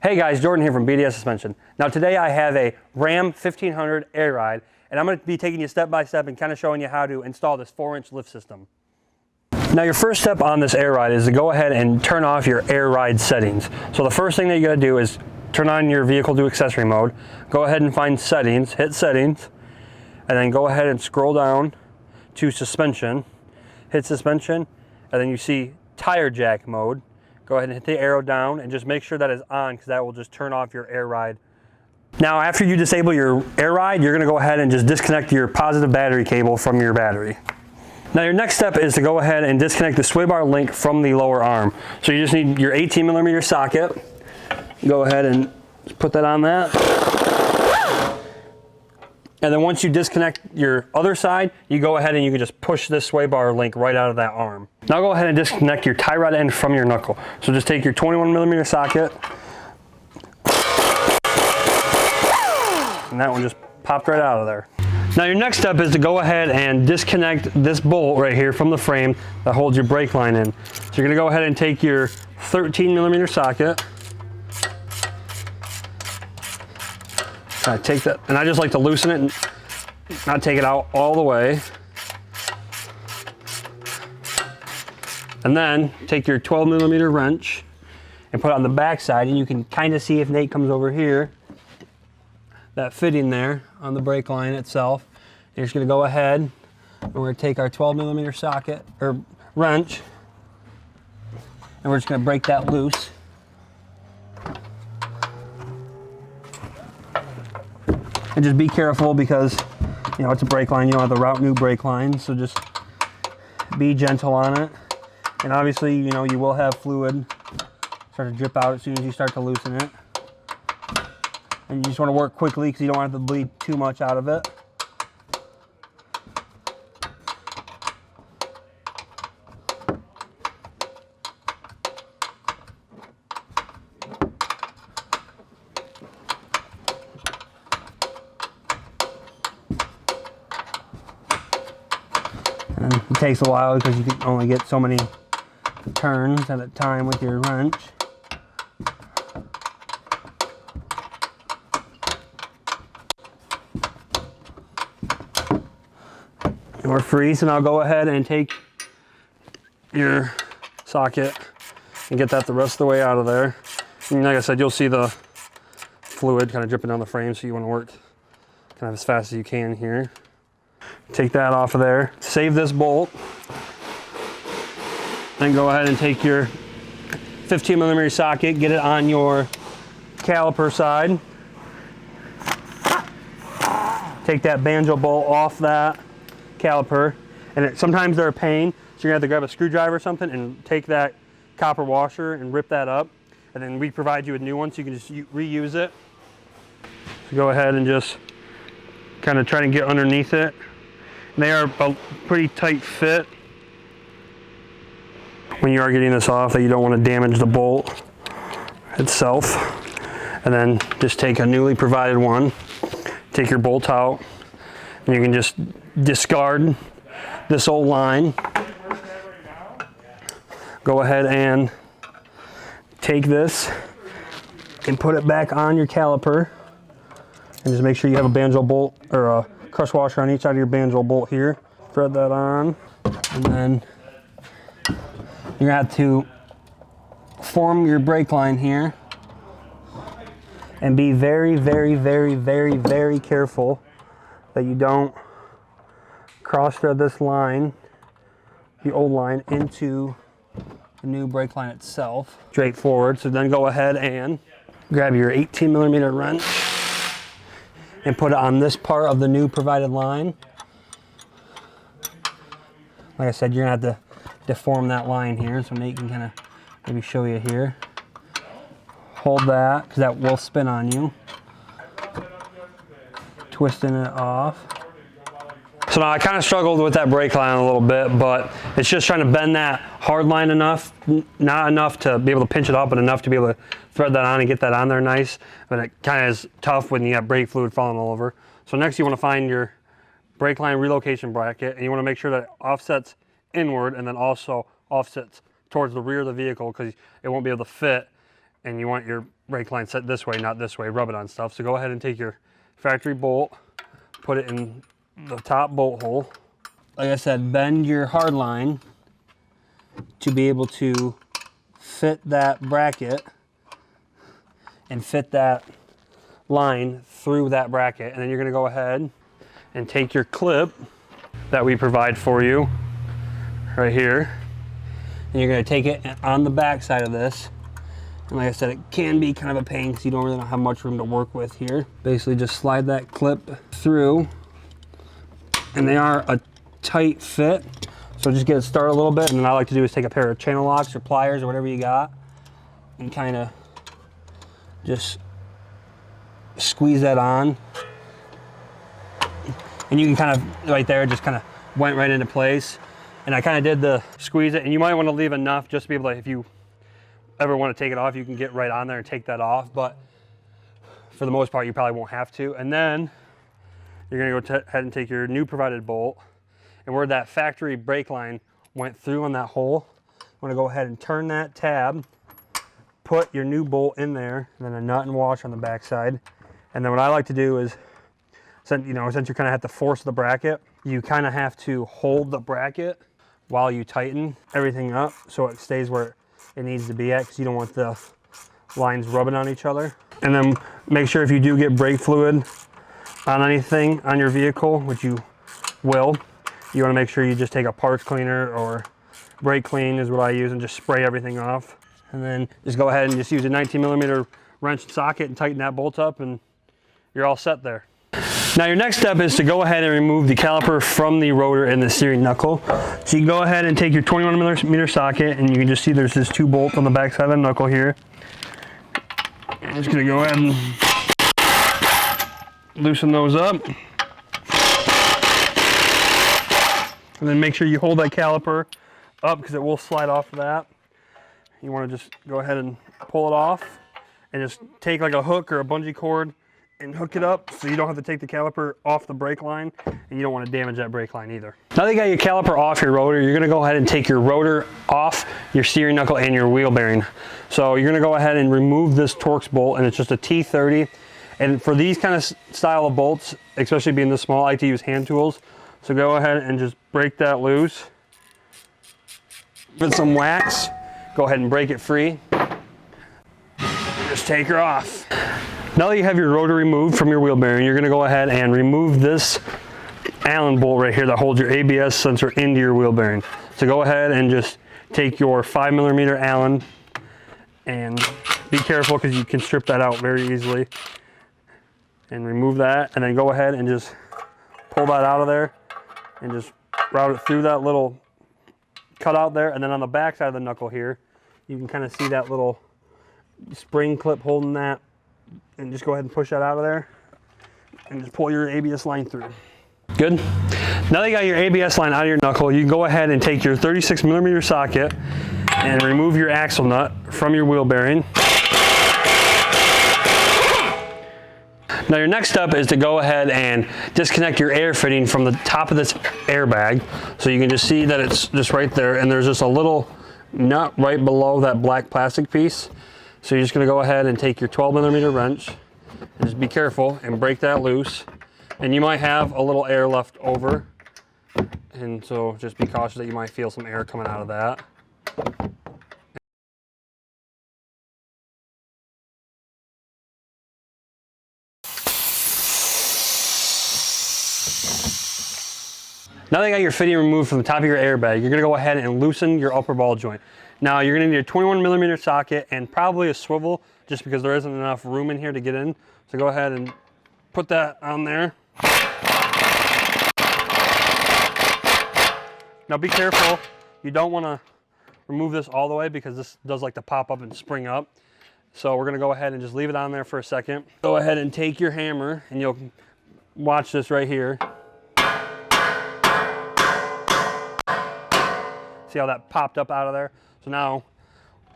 Hey guys, Jordan here from BDS Suspension. Now today I have a Ram 1500 air ride, and I'm going to be taking you step by step and kind of showing you how to install this 4-inch lift system. Now your first step on this air ride is to go ahead and turn off your air ride settings. So the first thing that you got to do is turn on your vehicle to accessory mode, go ahead and find settings, hit settings, and then go ahead and scroll down to suspension, hit suspension, and then you see tire jack mode. Go ahead and hit the arrow down and just make sure that is on, because that will just turn off your air ride. Now after you disable your air ride, you're going to go ahead and just disconnect your positive battery cable from your battery. Now your next step is to go ahead and disconnect the sway bar link from the lower arm. So you just need your 18mm socket. Go ahead and put that on that. And then once you disconnect your other side, you go ahead and you can just push this sway bar link right out of that arm. Now go ahead and disconnect your tie rod end from your knuckle. So just take your 21mm socket, and that one just popped right out of there. Now your next step is to go ahead and disconnect this bolt right here from the frame that holds your brake line in. So you're gonna go ahead and take your 13mm socket, take that, and I just like to loosen it and not take it out all the way. And then take your 12mm wrench and put it on the back side, and you can kind of see if Nate comes over here, that fitting there on the brake line itself. You're just going to go ahead and we're going to take our 12mm socket or wrench, and we're just going to break that loose. And just be careful, because you know it's a brake line, you don't have the route new brake line, so just be gentle on it. And obviously, you know, you will have fluid start to drip out as soon as you start to loosen it. And you just want to work quickly because you don't want to have to bleed too much out of it. And it takes a while because you can only get so many turns at a time with your wrench. And we're free, so now go ahead and take your socket and get that the rest of the way out of there. And like I said, you'll see the fluid kind of dripping down the frame, so you want to work kind of as fast as you can here. Take that off of there, save this bolt, then go ahead and take your 15mm socket, get it on your caliper side, take that banjo bolt off that caliper, and sometimes they're a pain, so you're gonna have to grab a screwdriver or something and take that copper washer and rip that up, and then we provide you with new ones so you can just reuse it. So go ahead and just kind of try to get underneath it. They are a pretty tight fit when you are getting this off, that you don't want to damage the bolt itself. And then just take a newly provided one, take your bolt out, and you can just discard this old line. Go ahead and take this and put it back on your caliper, and just make sure you have a banjo bolt or a crush washer on each side of your banjo bolt here. Thread that on, and then you're gonna have to form your brake line here, and be very, very, very, very, very careful that you don't cross thread this line, the old line, into the new brake line itself. Straightforward. So then go ahead and grab your 18mm wrench and put it on this part of the new provided line. Like I said, you're gonna have to deform that line here, so Nate can kind of maybe show you here. Hold that, because that will spin on you. Twisting it off. So now I kind of struggled with that brake line a little bit, but it's just trying to bend that hard line enough, not enough to be able to pinch it up, but enough to be able to thread that on and get that on there nice. But it kind of is tough when you have brake fluid falling all over. So next you want to find your brake line relocation bracket, and you want to make sure that it offsets inward and then also offsets towards the rear of the vehicle, because it won't be able to fit and you want your brake line set this way, not this way, rub it on stuff. So go ahead and take your factory bolt, put it in the top bolt hole. Like I said, bend your hard line to be able to fit that bracket and fit that line through that bracket. And then you're gonna go ahead and take your clip that we provide for you right here, and you're gonna take it on the back side of this. And like I said, it can be kind of a pain because you don't really have much room to work with here. Basically just slide that clip through, and they are a tight fit. So just get it started a little bit, and then I like to do is take a pair of channel locks or pliers or whatever you got and kind of just squeeze that on. And you can kind of, right there, just kind of went right into place. And I kind of did the squeeze it, and you might want to leave enough just to be able to, if you ever want to take it off, you can get right on there and take that off. But for the most part, you probably won't have to. And then you're gonna go ahead and take your new provided bolt, and where that factory brake line went through on that hole, I'm gonna go ahead and turn that tab, put your new bolt in there, and then a nut and wash on the back side. And then what I like to do is, since you kind of have to force the bracket, you kind of have to hold the bracket while you tighten everything up so it stays where it needs to be at, because you don't want the lines rubbing on each other. And then make sure if you do get brake fluid on anything on your vehicle, which you will, you want to make sure you just take a parts cleaner, or brake clean is what I use, and just spray everything off. And then just go ahead and just use a 19mm wrench socket and tighten that bolt up, and you're all set there. Now your next step is to go ahead and remove the caliper from the rotor and the steering knuckle. So you can go ahead and take your 21mm socket, and you can just see there's just 2 bolts on the back side of the knuckle here. I'm just gonna go ahead and loosen those up. And then make sure you hold that caliper up, because it will slide off of that. You want to just go ahead and pull it off, and just take like a hook or a bungee cord and hook it up, so you don't have to take the caliper off the brake line, and you don't want to damage that brake line either. Now that you got your caliper off your rotor, you're going to go ahead and take your rotor off your steering knuckle and your wheel bearing. So you're going to go ahead and remove this Torx bolt, and it's just a T30. And for these kind of style of bolts, especially being this small, I like to use hand tools. So go ahead and just break that loose. With some wax, go ahead and break it free. Just take her off. Now that you have your rotor removed from your wheel bearing, you're going to go ahead and remove this Allen bolt right here that holds your ABS sensor into your wheel bearing. So go ahead and just take your 5mm Allen, and be careful because you can strip that out very easily. And remove that, and then go ahead and just pull that out of there and just route it through that little cutout there. And then on the back side of the knuckle here, you can kind of see that little spring clip holding that, and just go ahead and push that out of there and just pull your ABS line through. Good. Now that you got your ABS line out of your knuckle, you can go ahead and take your 36mm socket and remove your axle nut from your wheel bearing. Now your next step is to go ahead and disconnect your air fitting from the top of this airbag. So you can just see that it's just right there, and there's just a little nut right below that black plastic piece. So you're just going to go ahead and take your 12mm wrench, and just be careful and break that loose. And you might have a little air left over, and so just be cautious that you might feel some air coming out of that. Now that you got your fitting removed from the top of your airbag, you're going to go ahead and loosen your upper ball joint. Now you're going to need a 21mm socket and probably a swivel, just because there isn't enough room in here to get in. So go ahead and put that on there. Now be careful, you don't want to remove this all the way, because this does like to pop up and spring up. So we're going to go ahead and just leave it on there for a second. Go ahead and take your hammer, and you'll watch this right here. See how that popped up out of there? So now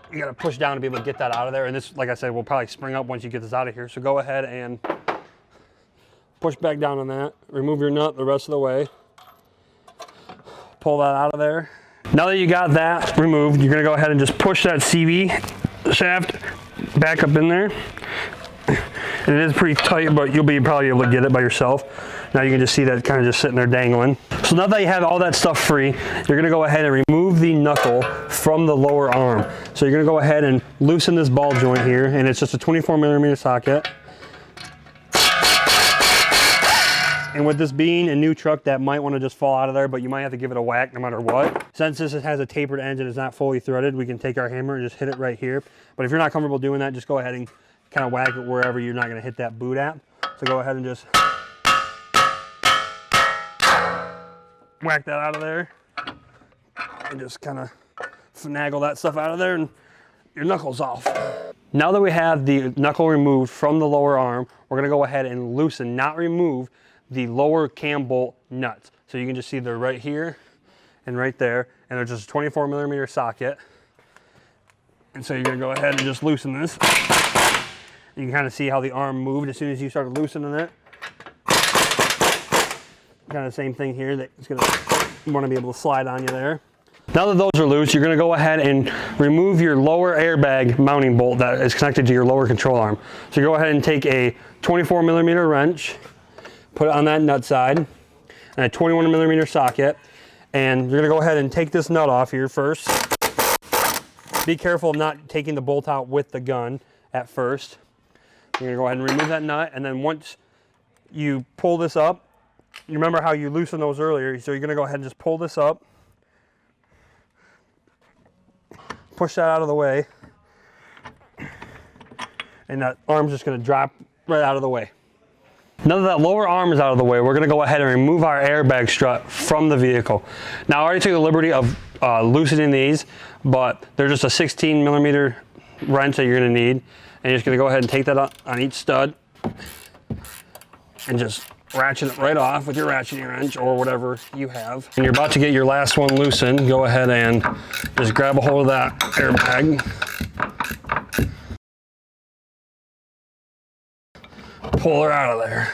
you got to push down to be able to get that out of there. And this, like I said, will probably spring up once you get this out of here. So go ahead and push back down on that. Remove your nut the rest of the way. Pull that out of there. Now that you got that removed, you're going to go ahead and just push that CV shaft back up in there. And it is pretty tight, but you'll be probably able to get it by yourself. Now you can just see that kind of just sitting there dangling. So now that you have all that stuff free, you're gonna go ahead and remove the knuckle from the lower arm. So you're gonna go ahead and loosen this ball joint here, and it's just a 24mm socket. And with this being a new truck, that might want to just fall out of there, but you might have to give it a whack no matter what. Since this has a tapered edge and is not fully threaded, we can take our hammer and just hit it right here. But if you're not comfortable doing that, just go ahead and kind of whack it wherever you're not going to hit that boot at. So go ahead and just whack that out of there. And just kind of finagle that stuff out of there and your knuckle's off. Now that we have the knuckle removed from the lower arm, we're going to go ahead and loosen, not remove, the lower cam bolt nuts. So you can just see they're right here and right there, and they're just a 24mm socket. And so you're gonna go ahead and just loosen this. You can kind of see how the arm moved as soon as you started loosening it. Kind of the same thing here, that it's gonna want to be able to slide on you there. Now that those are loose, you're gonna go ahead and remove your lower airbag mounting bolt that is connected to your lower control arm. So you go ahead and take a 24mm wrench, put it on that nut side, and a 21mm socket, and you're gonna go ahead and take this nut off here first. Be careful of not taking the bolt out with the gun at first. You're gonna go ahead and remove that nut, and then once you pull this up, you remember how you loosened those earlier, so you're gonna go ahead and just pull this up, push that out of the way, and that arm's just gonna drop right out of the way. Now that lower arm is out of the way, we're gonna go ahead and remove our airbag strut from the vehicle. Now I already took the liberty of loosening these, but they're just a 16mm wrench that you're gonna need. And you're just gonna go ahead and take that on each stud and just ratchet it right off with your ratcheting wrench or whatever you have. And you're about to get your last one loosened, go ahead and just grab a hold of that airbag. Pull her out of there.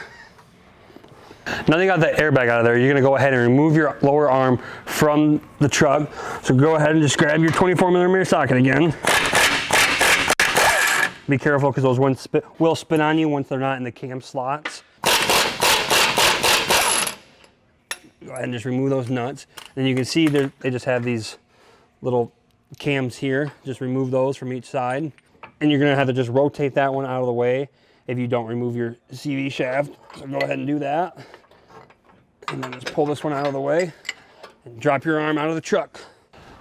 Now that you got that airbag out of there, you're gonna go ahead and remove your lower arm from the truck. So go ahead and just grab your 24mm socket again. Be careful because those ones will spin on you once they're not in the cam slots. Go ahead and just remove those nuts. And you can see they just have these little cams here. Just remove those from each side. And you're gonna have to just rotate that one out of the way if you don't remove your CV shaft. So go ahead and do that. And then just pull this one out of the way and drop your arm out of the truck.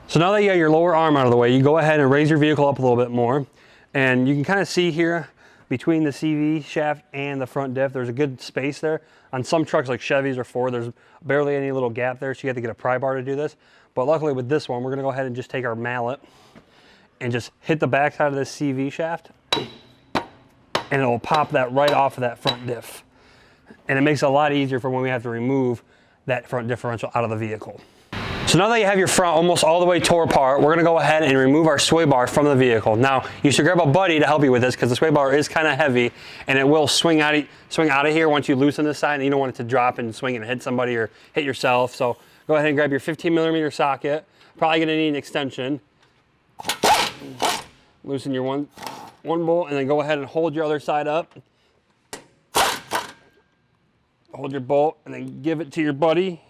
So now that you got your lower arm out of the way, you go ahead and raise your vehicle up a little bit more. And you can kind of see here between the CV shaft and the front diff, there's a good space there. On some trucks like Chevys or Ford, there's barely any little gap there, so you have to get a pry bar to do this. But luckily with this one, we're gonna go ahead and just take our mallet and just hit the back side of this CV shaft, and it'll pop that right off of that front diff. And it makes it a lot easier for when we have to remove that front differential out of the vehicle. So now that you have your front almost all the way tore apart, we're gonna go ahead and remove our sway bar from the vehicle. Now, you should grab a buddy to help you with this because the sway bar is kind of heavy and it will swing out of here once you loosen this side, and you don't want it to drop and swing and hit somebody or hit yourself. So go ahead and grab your 15mm socket. Probably gonna need an extension. Loosen your one bolt, and then go ahead and hold your other side up. Hold your bolt and then give it to your buddy.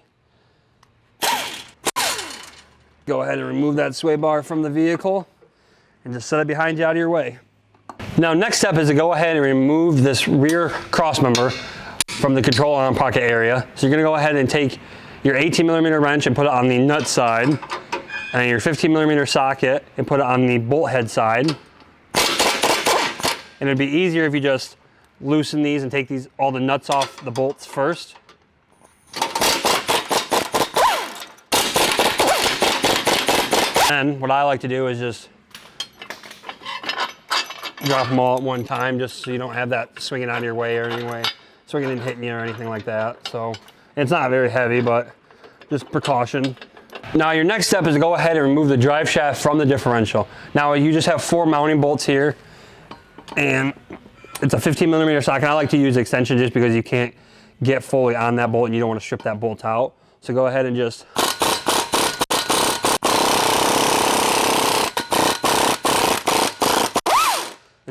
Go ahead and remove that sway bar from the vehicle and just set it behind you out of your way. Now, next step is to go ahead and remove this rear crossmember from the control arm pocket area. So you're gonna go ahead and take your 18mm wrench and put it on the nut side, and your 15mm socket and put it on the bolt head side. And it'd be easier if you just loosen these and take all the nuts off the bolts first. And what I like to do is just drop them all at one time, just so you don't have that swinging out of your way or swinging and hitting you or anything like that. So it's not very heavy, but just precaution. Now your next step is to go ahead and remove the drive shaft from the differential. Now you just have 4 mounting bolts here, and it's a 15mm socket. I like to use extension just because you can't get fully on that bolt and you don't want to strip that bolt out. So go ahead and just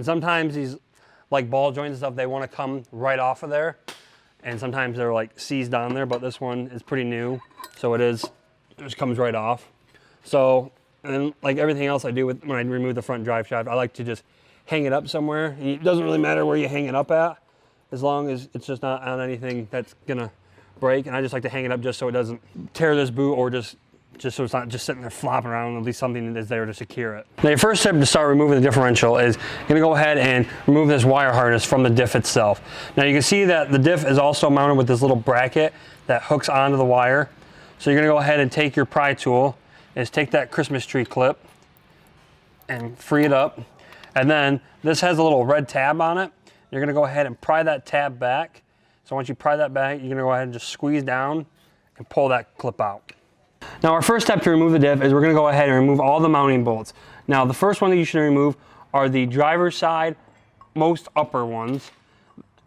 And sometimes these like ball joints and stuff, they want to come right off of there. And sometimes they're like seized on there, but this one is pretty new. So it just comes right off. So, and then like everything else I do with when I remove the front drive shaft, I like to just hang it up somewhere. It doesn't really matter where you hang it up at, as long as it's just not on anything that's gonna break. And I just like to hang it up just so it doesn't tear this boot, or just so it's not just sitting there flopping around. At least something is there to secure it. Now your first step to start removing the differential is you're gonna go ahead and remove this wire harness from the diff itself. Now you can see that the diff is also mounted with this little bracket that hooks onto the wire. So you're gonna go ahead and take your pry tool, and take that Christmas tree clip and free it up. And then this has a little red tab on it. You're gonna go ahead and pry that tab back. So once you pry that back, you're gonna go ahead and just squeeze down and pull that clip out. Now our first step to remove the diff is we're gonna go ahead and remove all the mounting bolts. Now the first one that you should remove are the driver's side, most upper ones.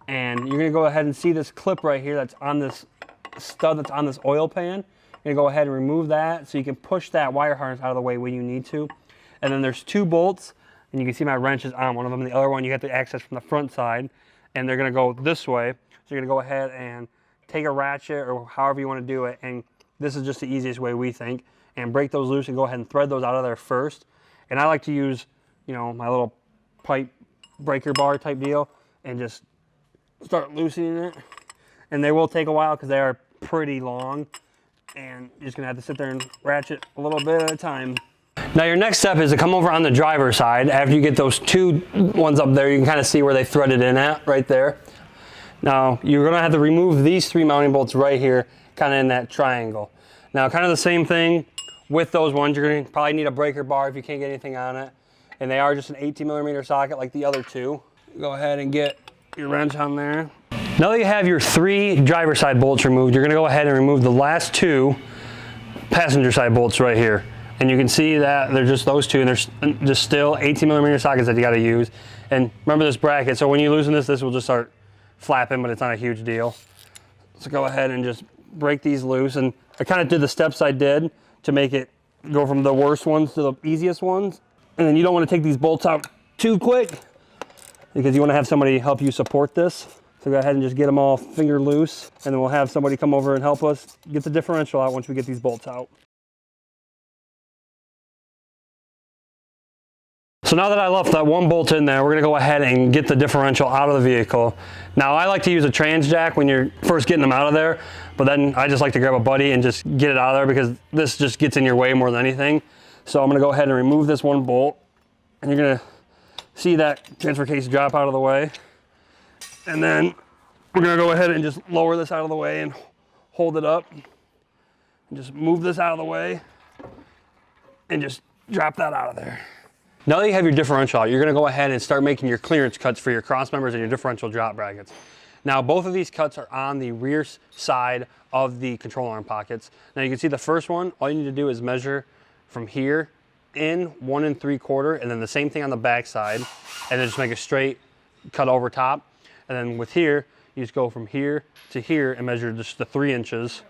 And you're gonna go ahead and see this clip right here that's on this stud that's on this oil pan. You're gonna go ahead and remove that so you can push that wire harness out of the way when you need to. And then there's 2 bolts, and you can see my wrench is on one of them. The other one you have to access from the front side, and they're gonna go this way. So you're gonna go ahead and take a ratchet or however you wanna do it, and this is just the easiest way we think, and break those loose and go ahead and thread those out of there first. And I like to use, you know, my little pipe breaker bar type deal and just start loosening it. And they will take a while because they are pretty long, and you're just gonna have to sit there and ratchet a little bit at a time. Now your next step is to come over on the driver's side. After you get those 2 ones up there, you can kind of see where they threaded in at right there. Now you're gonna have to remove these 3 mounting bolts right here, kind of in that triangle. Now kind of the same thing with those ones. You're gonna probably need a breaker bar if you can't get anything on it. And they are just an 18mm socket like the other 2. Go ahead and get your wrench on there. Now that you have your 3 driver side bolts removed, you're gonna go ahead and remove the last 2 passenger side bolts right here. And you can see that they're just those 2, and there's just still 18mm sockets that you gotta use. And remember this bracket, so when you loosen this will just start flapping, but it's not a huge deal. So go ahead and just break these loose. And I kind of did the steps I did to make it go from the worst ones to the easiest ones. And then you don't want to take these bolts out too quick because you want to have somebody help you support this. So go ahead and just get them all finger loose, and then we'll have somebody come over and help us get the differential out once we get these bolts out. So now that I left that 1 bolt in there, we're gonna go ahead and get the differential out of the vehicle. Now I like to use a trans jack when you're first getting them out of there, but then I just like to grab a buddy and just get it out of there because this just gets in your way more than anything. So I'm gonna go ahead and remove this 1 bolt, and you're gonna see that transfer case drop out of the way. And then we're gonna go ahead and just lower this out of the way and hold it up. And just move this out of the way and just drop that out of there. Now that you have your differential out, you're gonna go ahead and start making your clearance cuts for your cross members and your differential drop brackets. Now both of these cuts are on the rear side of the control arm pockets. Now you can see the first one, all you need to do is measure from here in 1 3/4, and then the same thing on the back side, and then just make a straight cut over top. And then with here, you just go from here to here and measure just the 3 inches,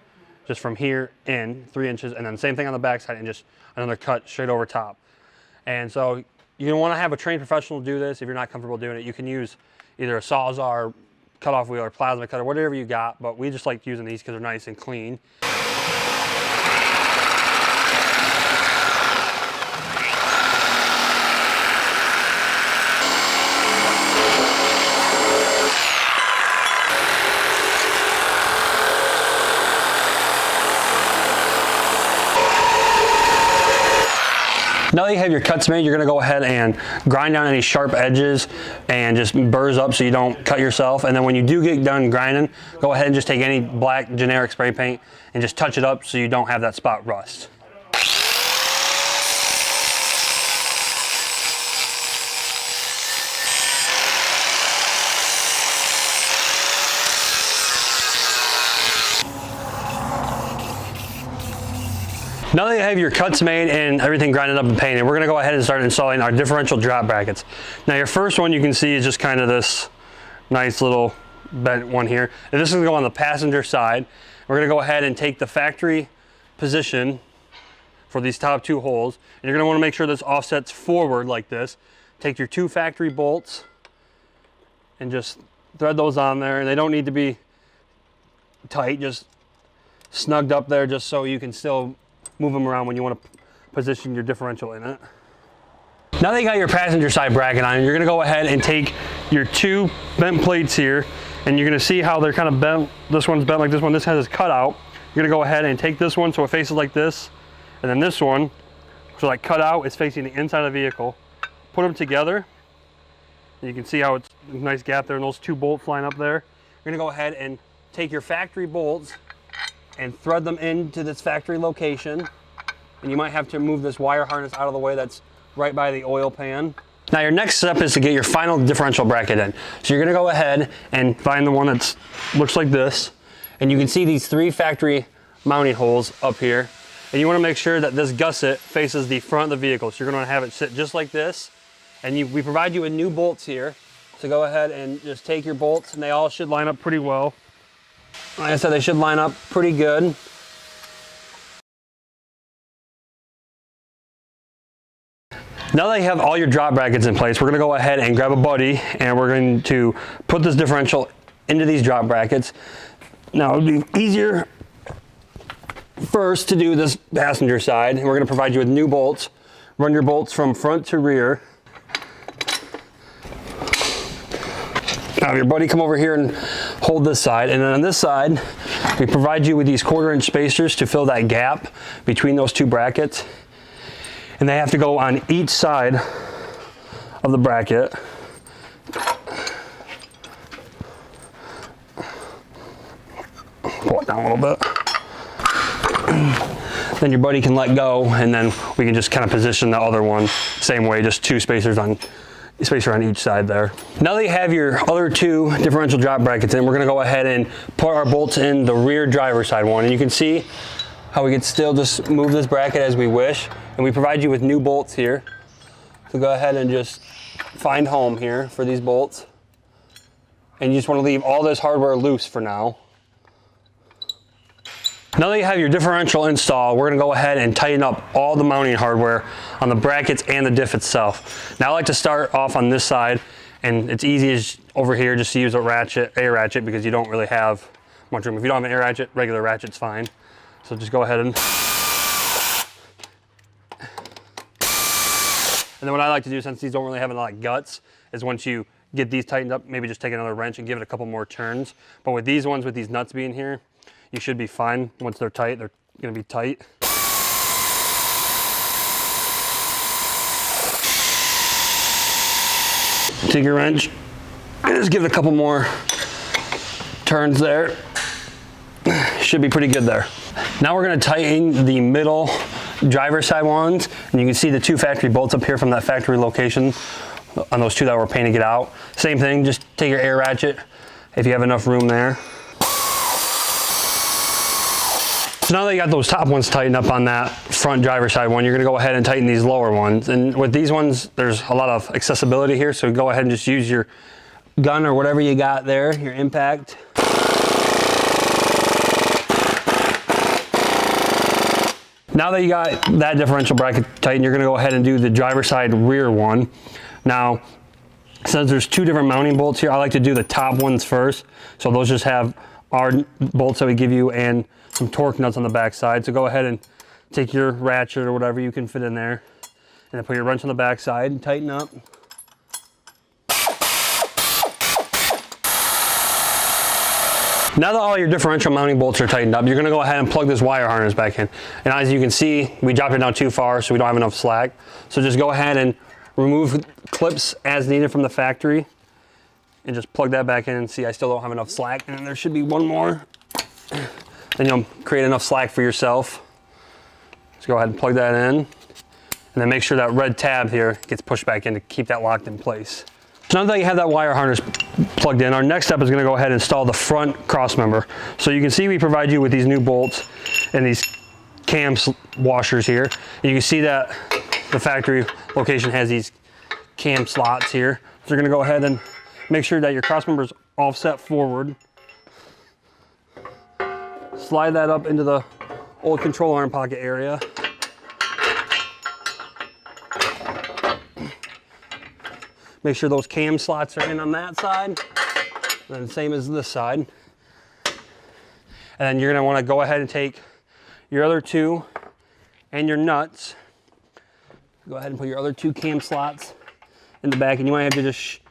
just from here in 3 inches, and then same thing on the back side and just another cut straight over top. And so you want to have a trained professional do this. If you're not comfortable doing it, you can use either a Sawzall, cutoff wheel, or plasma cutter, whatever you got, but we just like using these because they're nice and clean. Now that you have your cuts made, you're gonna go ahead and grind down any sharp edges and just burrs up so you don't cut yourself. And then when you do get done grinding, go ahead and just take any black generic spray paint and just touch it up so you don't have that spot rust. Now that you have your cuts made and everything grinded up and painted, we're gonna go ahead and start installing our differential drop brackets. Now your first one you can see is just kind of this nice little bent one here. And this is gonna go on the passenger side. We're gonna go ahead and take the factory position for these top 2 holes. And you're gonna wanna make sure this offsets forward like this take your 2 factory bolts and just thread those on there. And they don't need to be tight, just snugged up there, just so you can still move them around when you want to position your differential in it. Now that you got your passenger side bracket on, you're going to go ahead and take your 2 bent plates here, and you're going to see how they're kind of bent. This one's bent like this one. This has its cutout. You're going to go ahead and take this one so it faces like this, and then this one, so like cut out, is facing the inside of the vehicle. Put them together, and you can see how it's a nice gap there, and those 2 bolts line up there. You're going to go ahead and take your factory bolts and thread them into this factory location, and you might have to move this wire harness out of the way that's right by the oil pan. Now your next step is to get your final differential bracket in. So you're going to go ahead and find the one that looks like this, and you can see these 3 factory mounting holes up here, and you want to make sure that this gusset faces the front of the vehicle. So you're going to have it sit just like this, and we provide you with new bolts here. So go ahead and just take your bolts, and they all should line up pretty well. Like I said, they should line up pretty good. Now that you have all your drop brackets in place, we're going to go ahead and grab a buddy, and we're going to put this differential into these drop brackets. Now it would be easier first to do this passenger side, and we're going to provide you with new bolts. Run your bolts from front to rear. Now have your buddy come over here and hold this side, and then on this side we provide you with these 1/4-inch spacers to fill that gap between those 2 brackets, and they have to go on each side of the bracket. Pull it down a little bit. Then your buddy can let go, and then we can just kind of position the other one same way, just 2 spacers on each side there. Now that you have your other 2 differential drop brackets in, we're going to go ahead and put our bolts in the rear driver's side one, and you can see how we can still just move this bracket as we wish, and we provide you with new bolts here. So go ahead and just find home here for these bolts, and you just want to leave all this hardware loose for now. Now that you have your differential installed, we're going to go ahead and tighten up all the mounting hardware on the brackets and the diff itself. Now I like to start off on this side, and it's easy as over here just to use a ratchet, because you don't really have much room. If you don't have an air ratchet, regular ratchet's fine. So just go ahead and then what I like to do, since these don't really have a lot of guts, is once you get these tightened up, maybe just take another wrench and give it a couple more turns. But with these ones, with these nuts being here, you should be fine. Once they're tight, they're going to be tight. Take your wrench and just give it a couple more turns there. Should be pretty good there. Now we're going to tighten the middle driver's side ones, and you can see the 2 factory bolts up here from that factory location on those 2 that were painting it out. Same thing, just take your air ratchet if you have enough room there. So now that you got those top ones tightened up on that front driver's side one, you're going to go ahead and tighten these lower ones. And with these ones, there's a lot of accessibility here, so go ahead and just use your gun or whatever you got there, your impact. Now that you got that differential bracket tightened, you're going to go ahead and do the driver's side rear one. Now, since there's 2 different mounting bolts here, I like to do the top ones first. So those just have our bolts that we give you and some torque nuts on the back side. So go ahead and take your ratchet or whatever you can fit in there, and then put your wrench on the back side and tighten up. Now that all your differential mounting bolts are tightened up, you're going to go ahead and plug this wire harness back in. And as you can see, we dropped it down too far, so we don't have enough slack. So just go ahead and remove clips as needed from the factory, and just plug that back in, and see I still don't have enough slack. And then there should be one more. Then you'll create enough slack for yourself. Just go ahead and plug that in, and then make sure that red tab here gets pushed back in to keep that locked in place. So now that you have that wire harness plugged in, our next step is going to go ahead and install the front crossmember. So you can see we provide you with these new bolts and these cam washers here. And you can see that the factory location has these cam slots here. So you're going to go ahead and make sure that your crossmember is offset forward. Slide that up into the old control arm pocket area. Make sure those cam slots are in on that side. And then same as this side. And then you're gonna wanna go ahead and take your other two and your nuts. Go ahead and put your other two cam slots in the back, and you might have to just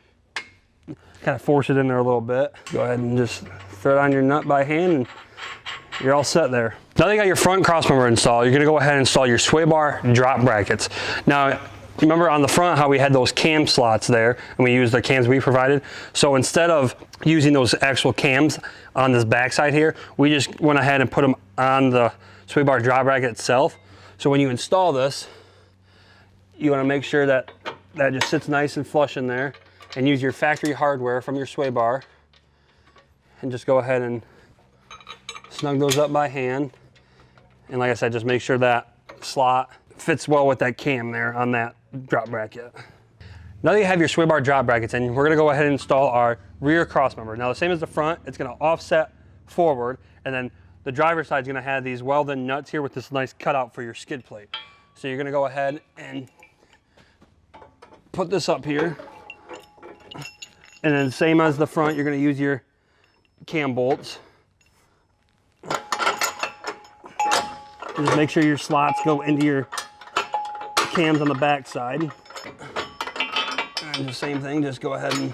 kind of force it in there a little bit. Go ahead and just throw it on your nut by hand, and you're all set there. Now that you got your front crossmember installed, you're gonna go ahead and install your sway bar drop brackets. Now, remember on the front how we had those cam slots there, and we used the cams we provided? So instead of using those actual cams on this backside here, we just went ahead and put them on the sway bar drop bracket itself. So when you install this, you wanna make sure that that just sits nice and flush in there, and use your factory hardware from your sway bar, and just go ahead and snug those up by hand. And like I said, just make sure that slot fits well with that cam there on that drop bracket. Now that you have your sway bar drop brackets in, we're gonna go ahead and install our rear crossmember. Now the same as the front, it's gonna offset forward, and then the driver's side is gonna have these welded nuts here with this nice cutout for your skid plate. So you're gonna go ahead and put this up here. And then same as the front, you're gonna use your cam bolts. Just make sure your slots go into your cams on the back side. And the same thing, just go ahead and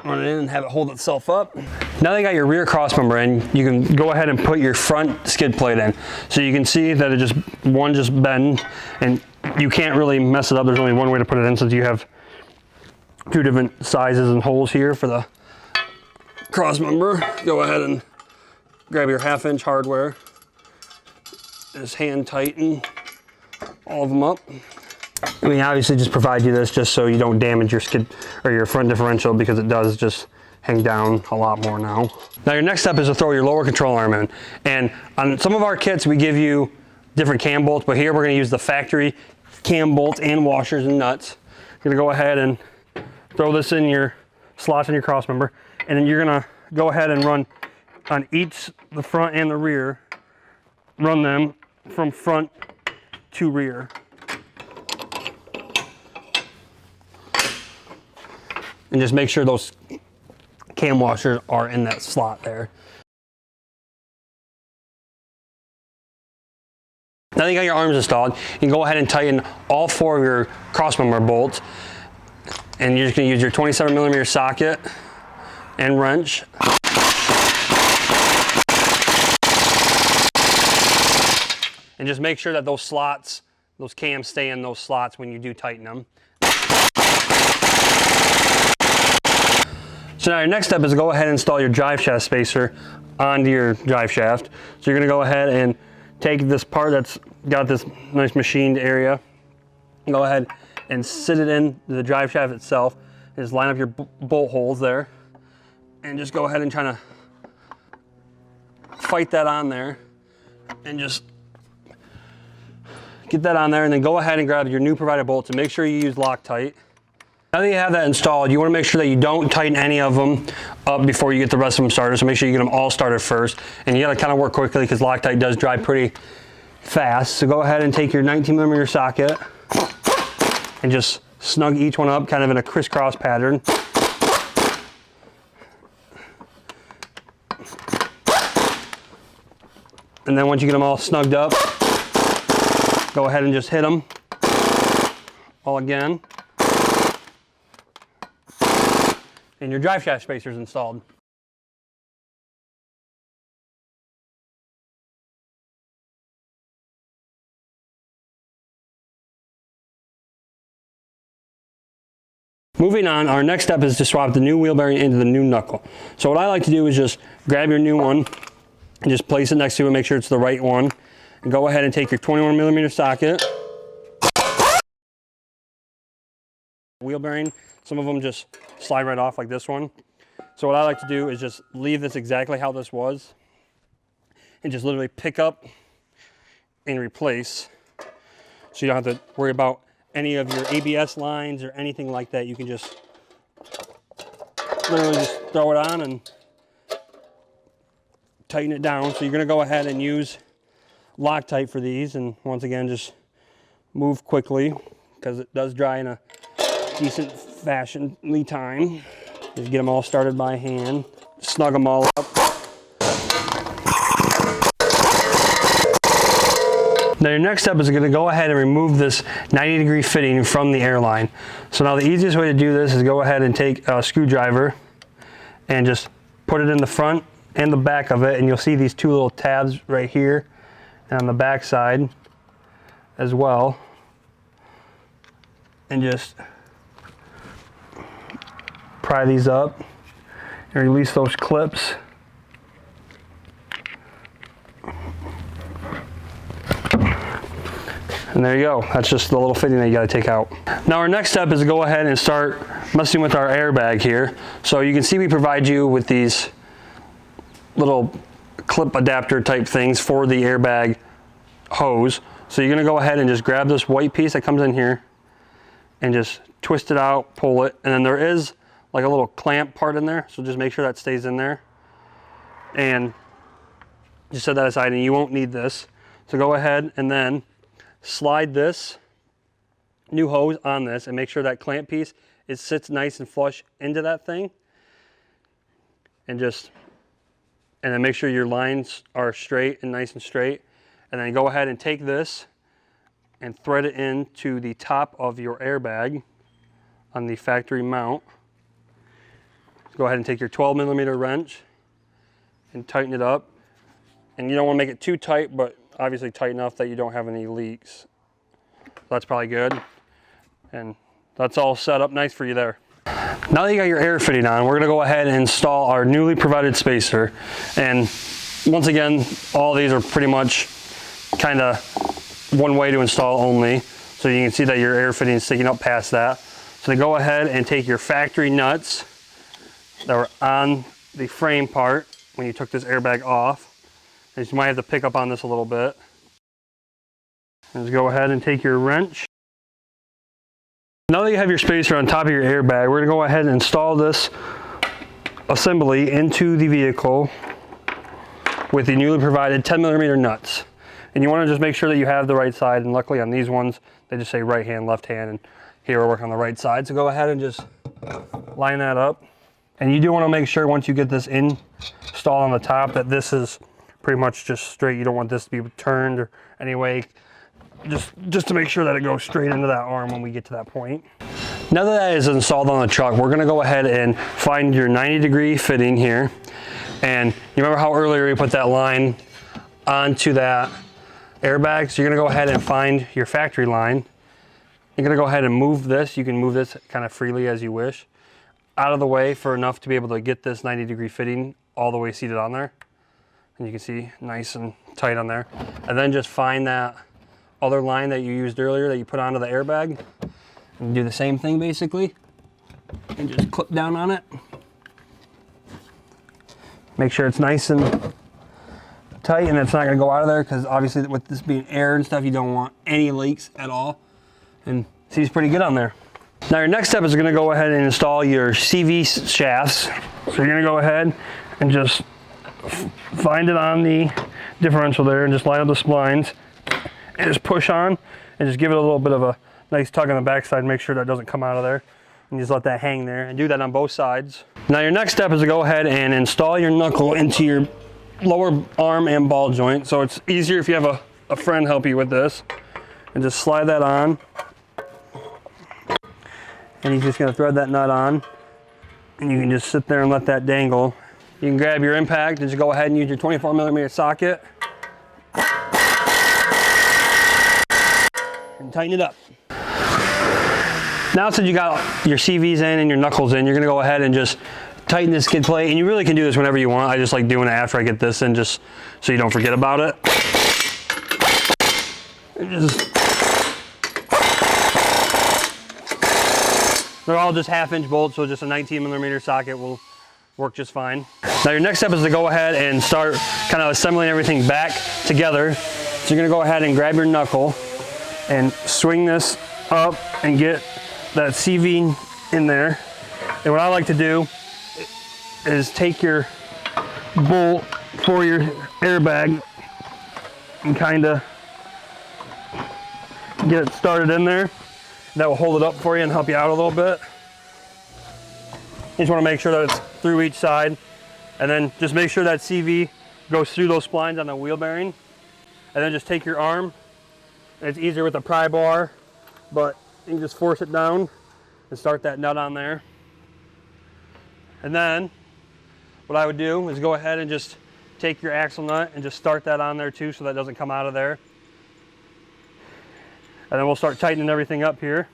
run it in and have it hold itself up. Now that you got your rear crossmember in, you can go ahead and put your front skid plate in. So you can see that it just bend, and you can't really mess it up. There's only one way to put it in, since you have two different sizes and holes here for the crossmember. Go ahead and grab your 1/2 inch hardware. Just hand tighten all of them up. I mean, obviously just provide you this just so you don't damage your skid or your front differential, because it does just hang down a lot more now. Now your next step is to throw your lower control arm in. And on some of our kits, we give you different cam bolts, but here we're gonna use the factory cam bolts and washers and nuts. You're gonna go ahead and throw this in your slots in your crossmember, and then you're gonna go ahead and run on each, the front and the rear, run them from front to rear. And just make sure those cam washers are in that slot there. Now that you got your arms installed, you can go ahead and tighten all 4 of your crossmember bolts. And you're just gonna use your 27mm socket and wrench. And just make sure that those slots, those cams stay in those slots when you do tighten them. So now your next step is to go ahead and install your drive shaft spacer onto your drive shaft. So you're gonna go ahead and take this part that's got this nice machined area, go ahead and sit it in the drive shaft itself, and just line up your bolt holes there, and just go ahead and try to fight that on there, and just get that on there, and then go ahead and grab your new provided bolts and make sure you use Loctite. Now that you have that installed, you want to make sure that you don't tighten any of them up before you get the rest of them started. So make sure you get them all started first, and you got to kind of work quickly because Loctite does dry pretty fast. So go ahead and take your 19mm socket and just snug each one up kind of in a crisscross pattern. And then once you get them all snugged up, go ahead and just hit them all again. And your drive shaft spacer is installed. Moving on, our next step is to swap the new wheel bearing into the new knuckle. So what I like to do is just grab your new one and just place it next to it, make sure it's the right one. And go ahead and take your 21mm socket. Wheel bearing, some of them just slide right off like this one. So what I like to do is just leave this exactly how this was and just literally pick up and replace, so you don't have to worry about any of your ABS lines or anything like that. You can just literally just throw it on and tighten it down. So you're going to go ahead and use Loctite for these, and once again just move quickly because it does dry in a decent old-fashionedly time. Just get them all started by hand, snug them all up. Now your next step is going to go ahead and remove this 90-degree fitting from the airline. So now the easiest way to do this is go ahead and take a screwdriver and just put it in the front and the back of it, and you'll see these two little tabs right here and on the back side as well. And just pry these up and release those clips. And there you go. That's just the little fitting that you got to take out. Now our next step is to go ahead and start messing with our airbag here. So you can see we provide you with these little clip adapter type things for the airbag hose. So you're going to go ahead and just grab this white piece that comes in here and just twist it out, pull it, and then there is like a little clamp part in there. So just make sure that stays in there. And just set that aside, and you won't need this. So go ahead and then slide this new hose on this and make sure that clamp piece sits nice and flush into that thing, and then make sure your lines are straight and nice and straight, and then go ahead and take this and thread it into the top of your airbag on the factory mount. Go ahead and take your 12mm wrench and tighten it up, and you don't want to make it too tight, but obviously tight enough that you don't have any leaks. That's probably good. And that's all set up nice for you there. Now that you got your air fitting on, we're gonna go ahead and install our newly provided spacer. And once again, all these are pretty much kind of one way to install only. So you can see that your air fitting is sticking up past that. So then go ahead and take your factory nuts that were on the frame part when you took this airbag off. And you might have to pick up on this a little bit. And just go ahead and take your wrench. Now that you have your spacer on top of your airbag, we're going to go ahead and install this assembly into the vehicle with the newly provided 10mm nuts. And you want to just make sure that you have the right side, and luckily on these ones they just say right hand, left hand, and here we're working on the right side. So go ahead and just line that up. And you do want to make sure once you get this installed on the top that this is pretty much just straight. You don't want this to be turned or any way. Just to make sure that it goes straight into that arm when we get to that point. Now that is installed on the truck, we're going to go ahead and find your 90-degree fitting here. And you remember how earlier we put that line onto that airbag? So you're going to go ahead and find your factory line. You're going to go ahead and move this. You can move this kind of freely as you wish out of the way for enough to be able to get this 90-degree fitting all the way seated on there. And you can see nice and tight on there. And then just find that other line that you used earlier that you put onto the airbag and do the same thing basically, and just clip down on it. Make sure it's nice and tight and it's not going to go out of there, because obviously with this being air and stuff, you don't want any leaks at all. And it seems pretty good on there. Now your next step is going to go ahead and install your CV shafts. So you're going to go ahead and just find it on the differential there and just line up the splines and just push on and just give it a little bit of a nice tug on the backside. Make sure that doesn't come out of there, and just let that hang there, and do that on both sides. Now your next step is to go ahead and install your knuckle into your lower arm and ball joint. So it's easier if you have a friend help you with this, and just slide that on, and you're just going to thread that nut on, and you can just sit there and let that dangle. You can grab your impact and just go ahead and use your 24mm socket and tighten it up. Now since you got your CVs in and your knuckles in, you're going to go ahead and just tighten this skid plate. And you really can do this whenever you want. I just like doing it after I get this in, just so you don't forget about it. And they're all just 1/2-inch bolts, so just a 19mm socket will work just fine. Now your next step is to go ahead and start kind of assembling everything back together. So you're going to go ahead and grab your knuckle and swing this up and get that CV in there. And what I like to do is take your bolt for your airbag and kind of get it started in there. That will hold it up for you and help you out a little bit. just want to make sure that it's through each side. And then just make sure that CV goes through those splines on the wheel bearing. And then just take your arm. It's easier with a pry bar, but you can just force it down and start that nut on there. And then what I would do is go ahead and just take your axle nut and just start that on there too, so that doesn't come out of there. And then we'll start tightening everything up here.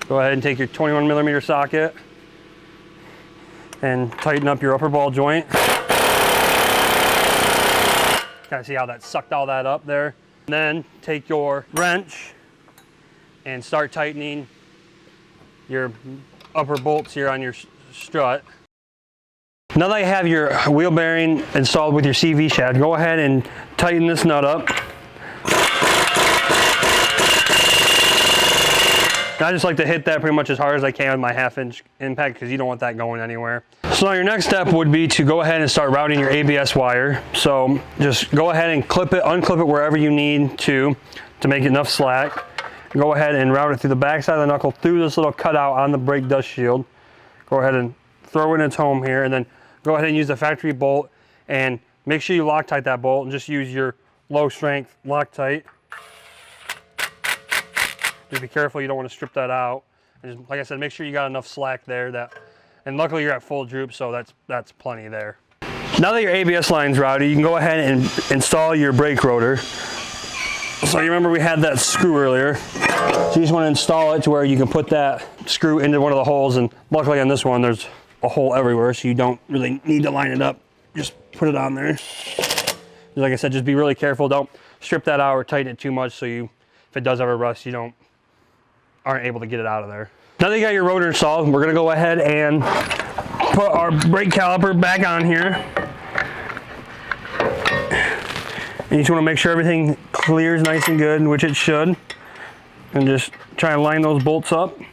Go ahead and take your 21mm socket and tighten up your upper ball joint. Kind of see how that sucked all that up there. And then take your wrench and start tightening your upper bolts here on your strut. Now that you have your wheel bearing installed with your CV shaft, go ahead and tighten this nut up. I just like to hit that pretty much as hard as I can with my 1/2" impact, because you don't want that going anywhere. So now your next step would be to go ahead and start routing your ABS wire. So just go ahead and clip it, unclip it wherever you need to make enough slack. Go ahead and route it through the back side of the knuckle, through this little cutout on the brake dust shield. Go ahead and throw it in its home here, and then go ahead and use the factory bolt, and make sure you Loctite that bolt, and just use your low strength Loctite. Just be careful you don't want to strip that out. And just, like I said, make sure you got enough slack there, and luckily you're at full droop, so that's plenty there. Now that your ABS line's routed, you can go ahead and install your brake rotor. So you remember we had that screw earlier. So you just want to install it to where you can put that screw into one of the holes, and luckily on this one there's a hole everywhere, so you don't really need to line it up. Just put it on there. Like I said, just be really careful. Don't strip that out or tighten it too much, so if it does ever rust, you aren't able to get it out of there. Now that you got your rotor installed, we're gonna go ahead and put our brake caliper back on here. And you just wanna make sure everything clears nice and good, which it should. And just try and line those bolts up on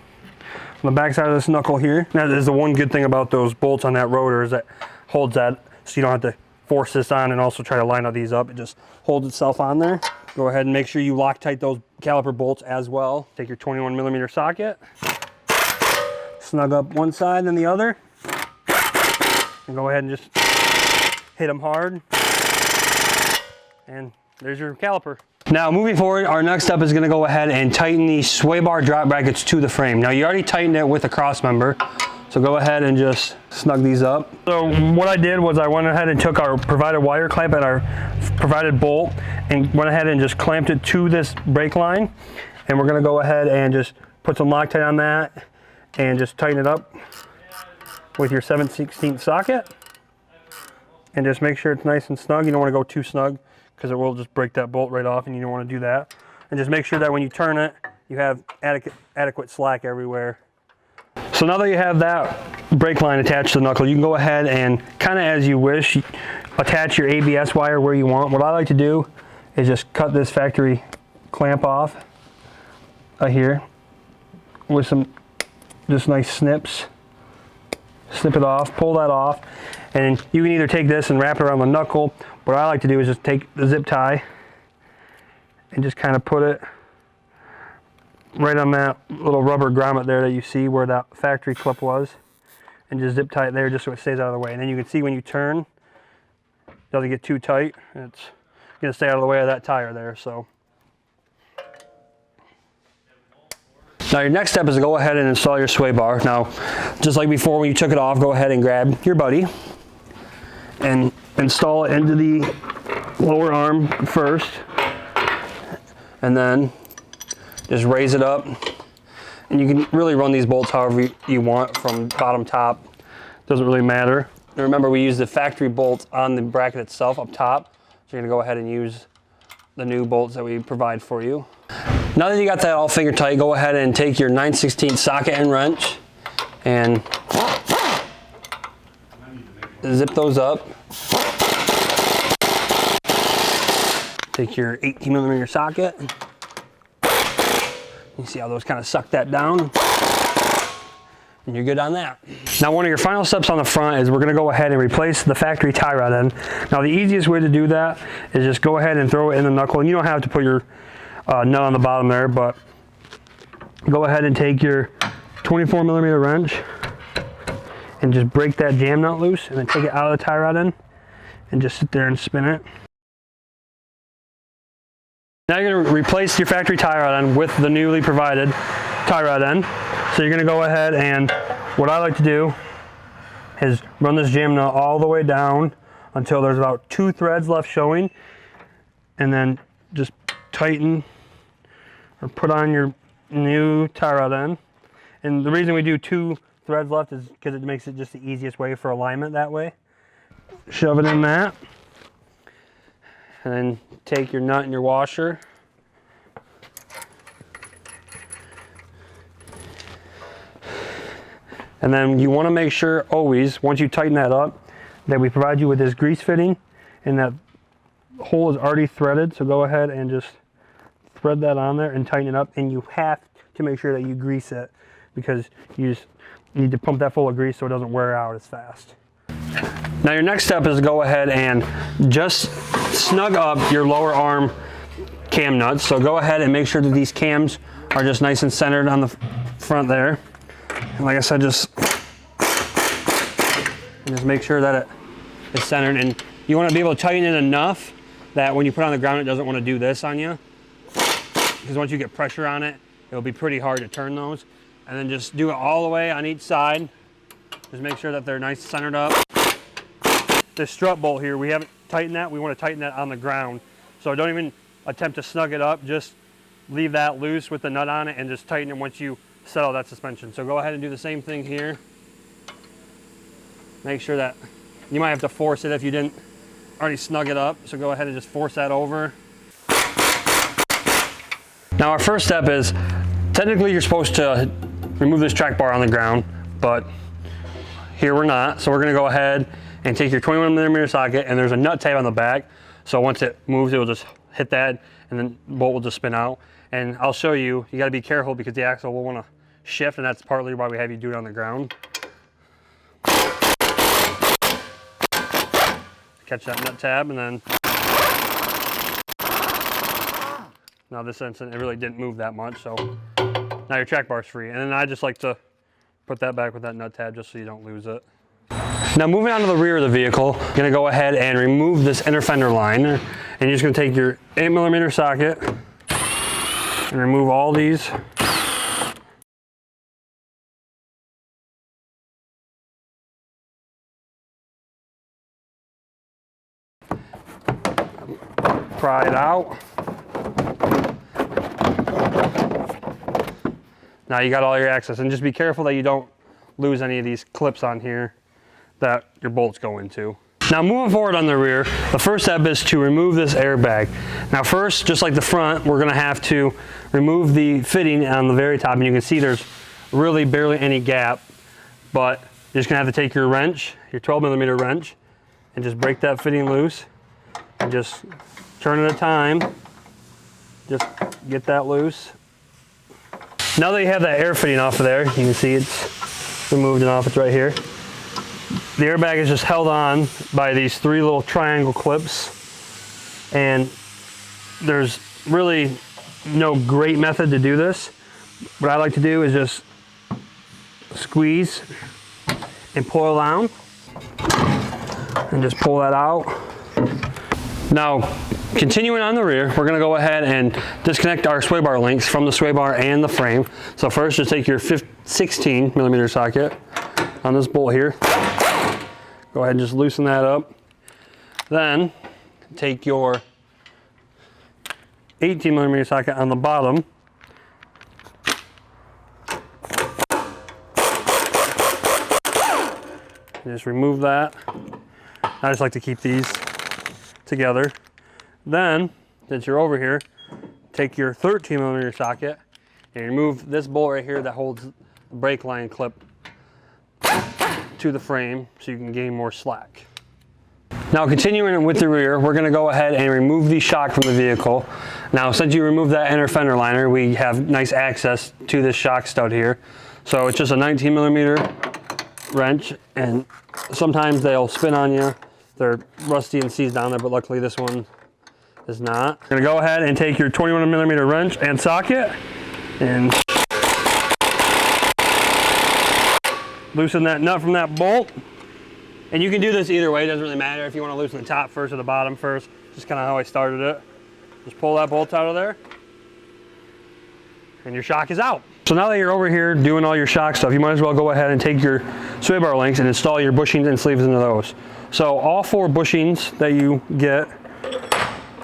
the back side of this knuckle here. That is the one good thing about those bolts on that rotor, is that holds that, so you don't have to force this on and also try to line all these up. It just holds itself on there. Go ahead and make sure you Loctite those caliper bolts as well. Take your 21mm socket, snug up one side then the other, and go ahead and just hit them hard. And there's your caliper. Now moving forward, our next step is going to go ahead and tighten these sway bar drop brackets to the frame. Now you already tightened it with a cross member, so go ahead and just snug these up. So what I did was I went ahead and took our provided wire clamp and our provided bolt and went ahead and just clamped it to this brake line. And we're going to go ahead and just put some Loctite on that and just tighten it up with your 7/16 socket. And just make sure it's nice and snug. You don't want to go too snug, because it will just break that bolt right off, and you don't want to do that. And just make sure that when you turn it, you have adequate slack everywhere. So now that you have that brake line attached to the knuckle, you can go ahead and, kind of as you wish, attach your ABS wire where you want. What I like to do is just cut this factory clamp off here with some just nice snips. Snip it off, pull that off, and you can either take this and wrap it around the knuckle. What I like to do is just take the zip tie and just kind of put it right on that little rubber grommet there that you see where that factory clip was, and just zip tie it there just so it stays out of the way. And then you can see when you turn, it doesn't get too tight, and it's going to stay out of the way of that tire there. So now your next step is to go ahead and install your sway bar. Now, just like before when you took it off, go ahead and grab your buddy and install it into the lower arm first, and then just raise it up. And you can really run these bolts however you want, from bottom top, doesn't really matter. And remember, we use the factory bolt on the bracket itself up top, so you're gonna go ahead and use the new bolts that we provide for you. Now that you got that all finger tight, go ahead and take your 9/16 socket and wrench and zip those up. Take your 18mm socket. You see how those kind of suck that down? And you're good on that. Now one of your final steps on the front is we're going to go ahead and replace the factory tie rod end. Now the easiest way to do that is just go ahead and throw it in the knuckle, and you don't have to put your nut on the bottom there, but go ahead and take your 24mm wrench and just break that jam nut loose, and then take it out of the tie rod end and just sit there and spin it. Now you're going to replace your factory tie rod end with the newly provided tie rod end. So you're going to go ahead, and what I like to do is run this jam nut all the way down until there's about 2 threads left showing, and then just tighten or put on your new tie rod end. And the reason we do 2 threads left is because it makes it just the easiest way for alignment that way. Shove it in that, and then take your nut and your washer, and then you want to make sure always, once you tighten that up, that we provide you with this grease fitting, and that hole is already threaded. So go ahead and just thread that on there and tighten it up, and you have to make sure that you grease it, because you just need to pump that full of grease so it doesn't wear out as fast. Now your next step is to go ahead and just snug up your lower arm cam nuts. So go ahead and make sure that these cams are just nice and centered on the front there. And like I said, just make sure that it is centered, and you want to be able to tighten it enough that when you put it on the ground, it doesn't want to do this on you, because once you get pressure on it, it'll be pretty hard to turn those. And then just do it all the way on each side. Just make sure that they're nice centered up. This strut bolt here, we haven't tightened that. We want to tighten that on the ground. So don't even attempt to snug it up. Just leave that loose with the nut on it and just tighten it once you settle that suspension. So go ahead and do the same thing here. Make sure that you might have to force it if you didn't already snug it up. So go ahead and just force that over. Now our first step is, technically you're supposed to remove this track bar on the ground, but here we're not. So we're going to go ahead and take your 21mm socket, and there's a nut tab on the back. So once it moves, it will just hit that, and then the bolt will just spin out. And I'll show you, you got to be careful because the axle will want to shift, and that's partly why we have you do it on the ground. Catch that nut tab, and then now this instant it really didn't move that much, so now your track bar's free. And then I just like to put that back with that nut tab just so you don't lose it. Now moving on to the rear of the vehicle, you're going to go ahead and remove this inner fender liner, and you're just going to take your 8mm socket and remove all these. Pry it out. Now you got all your access, and just be careful that you don't lose any of these clips on here that your bolts go into. Now moving forward on the rear, the first step is to remove this airbag. Now first, just like the front, we're gonna have to remove the fitting on the very top, and you can see there's really barely any gap, but you're just gonna have to take your wrench, your 12mm wrench, and just break that fitting loose, and just turn at a time, just get that loose. Now that you have that air fitting off of there, you can see it's removed and off, it's right here. The airbag is just held on by these 3 little triangle clips, and there's really no great method to do this. What I like to do is just squeeze and pull it down, and just pull that out. Now, continuing on the rear, we're going to go ahead and disconnect our sway bar links from the sway bar and the frame. So first, just take your 16mm socket on this bolt here. Go ahead and just loosen that up. Then take your 18mm socket on the bottom. Just remove that. I just like to keep these together. Then, since you're over here, take your 13mm socket and remove this bolt right here that holds the brake line clip to the frame so you can gain more slack. Now continuing with the rear, we're going to go ahead and remove the shock from the vehicle. Now since you removed that inner fender liner, we have nice access to this shock stud here. So it's just a 19mm wrench, and sometimes they'll spin on you. They're rusty and seized down there, but luckily this one is not. You're going to go ahead and take your 21mm wrench and socket and loosen that nut from that bolt. And you can do this either way, it doesn't really matter if you want to loosen the top first or the bottom first. Just kind of how I started it. Just pull that bolt out of there, and your shock is out. So now that you're over here doing all your shock stuff, you might as well go ahead and take your sway bar links and install your bushings and sleeves into those. So all 4 bushings that you get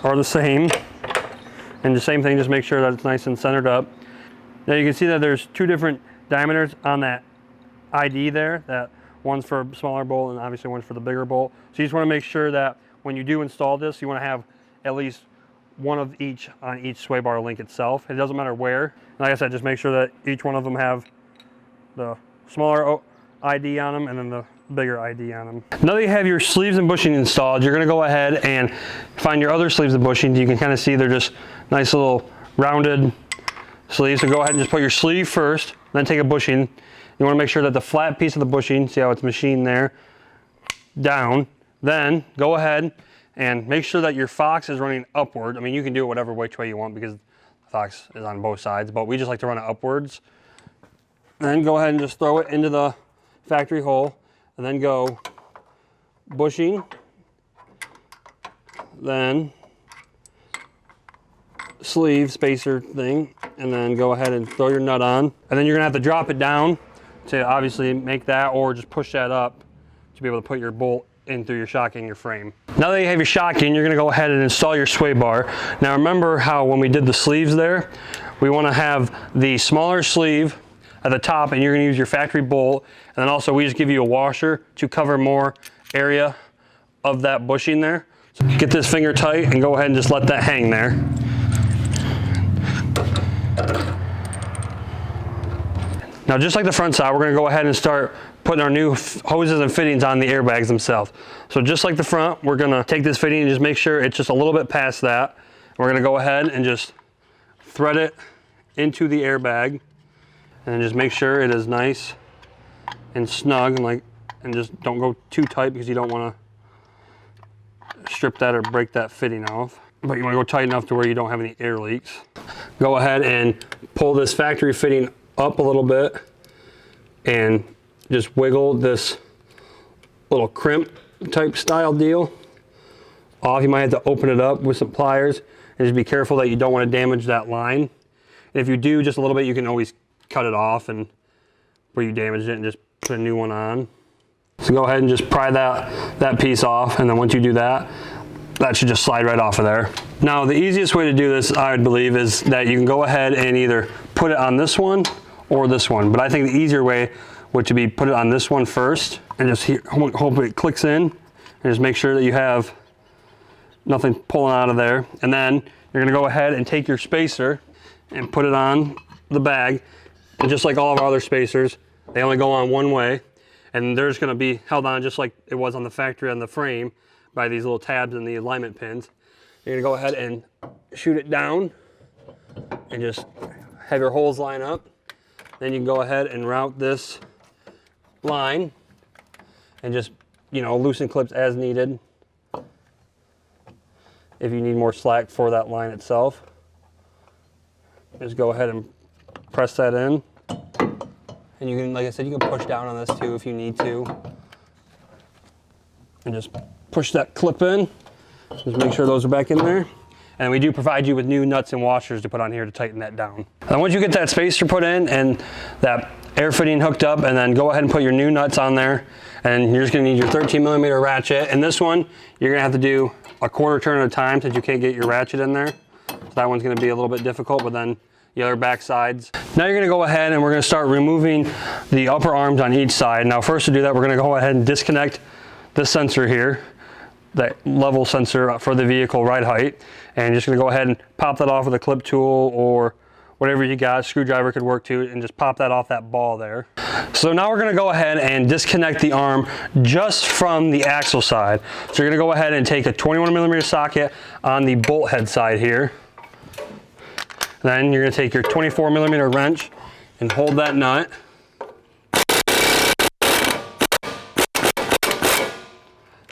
are the same. And the same thing, just make sure that it's nice and centered up. Now you can see that there's 2 different diameters on that ID there. That one's for a smaller bolt and obviously one's for the bigger bolt. So you just want to make sure that when you do install this, you want to have at least one of each on each sway bar link itself. It doesn't matter where. Like I said, just make sure that each one of them have the smaller ID on them and then the bigger ID on them. Now that you have your sleeves and bushing installed, you're going to go ahead and find your other sleeves and bushings. You can kind of see they're just nice little rounded sleeves. So go ahead and just put your sleeve first, then take a bushing. You want to make sure that the flat piece of the bushing, see how it's machined there, down. Then go ahead and make sure that your fox is running upward. I mean, you can do it whatever which way you want because the fox is on both sides, but we just like to run it upwards. Then go ahead and just throw it into the factory hole, and then go bushing, then sleeve spacer thing, and then go ahead and throw your nut on. And then you're gonna have to drop it down to obviously make that, or just push that up to be able to put your bolt in through your shock in your frame. Now that you have your shock in, you're gonna go ahead and install your sway bar. Now remember how when we did the sleeves there, we wanna have the smaller sleeve at the top, and you're gonna use your factory bolt, and then also we just give you a washer to cover more area of that bushing there. So get this finger tight and go ahead and just let that hang there. Now just like the front side, we're gonna go ahead and start putting our new hoses and fittings on the airbags themselves. So just like the front, we're gonna take this fitting and just make sure it's just a little bit past that. We're gonna go ahead and just thread it into the airbag, and just make sure it is nice and snug, and just don't go too tight because you don't want to strip that or break that fitting off. But you want to go tight enough to where you don't have any air leaks. Go ahead and pull this factory fitting up a little bit and just wiggle this little crimp type style deal off. You might have to open it up with some pliers, and just be careful that you don't want to damage that line. And if you do just a little bit, you can always cut it off and where you damaged it and just put a new one on. So go ahead and just pry that piece off, and then once you do that, that should just slide right off of there. Now the easiest way to do this, I would believe, is that you can go ahead and either put it on this one or this one, but I think the easier way would to be put it on this one first, and just hope it clicks in, and just make sure that you have nothing pulling out of there. And then you're gonna go ahead and take your spacer and put it on the bag. And just like all of our other spacers, they only go on one way, and they're just gonna be held on just like it was on the factory on the frame by these little tabs and the alignment pins. You're gonna go ahead and shoot it down and just have your holes line up. Then you can go ahead and route this line and just, loosen clips as needed if you need more slack for that line itself. Just go ahead and press that in. And you can, like I said, you can push down on this too if you need to. And just push that clip in. Just make sure those are back in there. And we do provide you with new nuts and washers to put on here to tighten that down. And once you get that spacer put in and that air fitting hooked up, and then go ahead and put your new nuts on there. And you're just gonna need your 13mm ratchet. And this one, you're gonna have to do a quarter turn at a time since you can't get your ratchet in there. So that one's gonna be a little bit difficult, but then the other back sides. Now you're gonna go ahead and we're gonna start removing the upper arms on each side. Now first to do that, we're gonna go ahead and disconnect this sensor here, that level sensor for the vehicle ride height. And just gonna go ahead and pop that off with a clip tool or whatever you got, screwdriver could work too, and just pop that off that ball there. So now we're gonna go ahead and disconnect the arm just from the axle side. So you're gonna go ahead and take a 21mm socket on the bolt head side here. Then you're gonna take your 24mm wrench and hold that nut.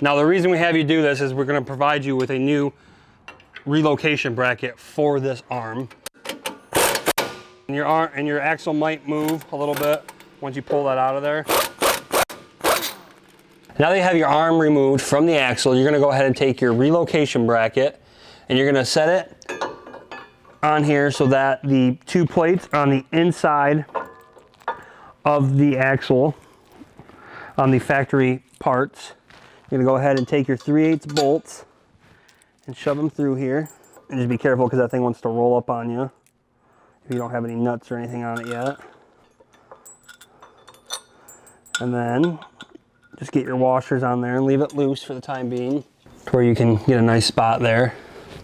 Now the reason we have you do this is we're gonna provide you with a new relocation bracket for this arm. And your axle might move a little bit once you pull that out of there. Now that you have your arm removed from the axle, you're going to go ahead and take your relocation bracket and you're going to set it on here so that the two plates on the inside of the axle on the factory parts, you're going to go ahead and take your 3/8 bolts and shove them through here. And just be careful because that thing wants to roll up on you if you don't have any nuts or anything on it yet. And then just get your washers on there and leave it loose for the time being to where you can get a nice spot there.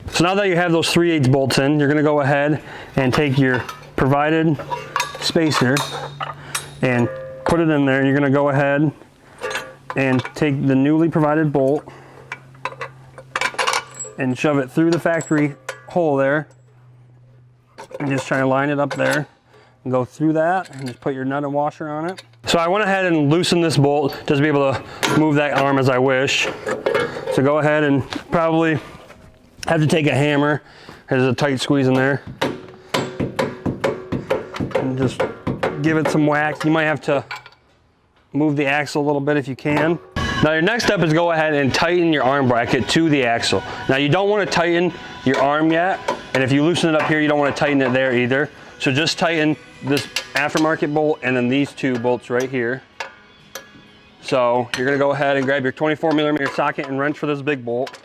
So now that you have those 3/8 bolts in, you're going to go ahead and take your provided spacer and put it in there. And you're going to go ahead and take the newly provided bolt and shove it through the factory hole there and just try to line it up there and go through that and just put your nut and washer on it. So I went ahead and loosened this bolt just to be able to move that arm as I wish. So go ahead and probably have to take a hammer. There's a tight squeeze in there. And just give it some whack. You might have to move the axle a little bit if you can. Now your next step is go ahead and tighten your arm bracket to the axle. Now you don't want to tighten your arm yet, and if you loosen it up here, you don't want to tighten it there either. So just tighten this aftermarket bolt and then these two bolts right here. So you're going to go ahead and grab your 24mm socket and wrench for this big bolt.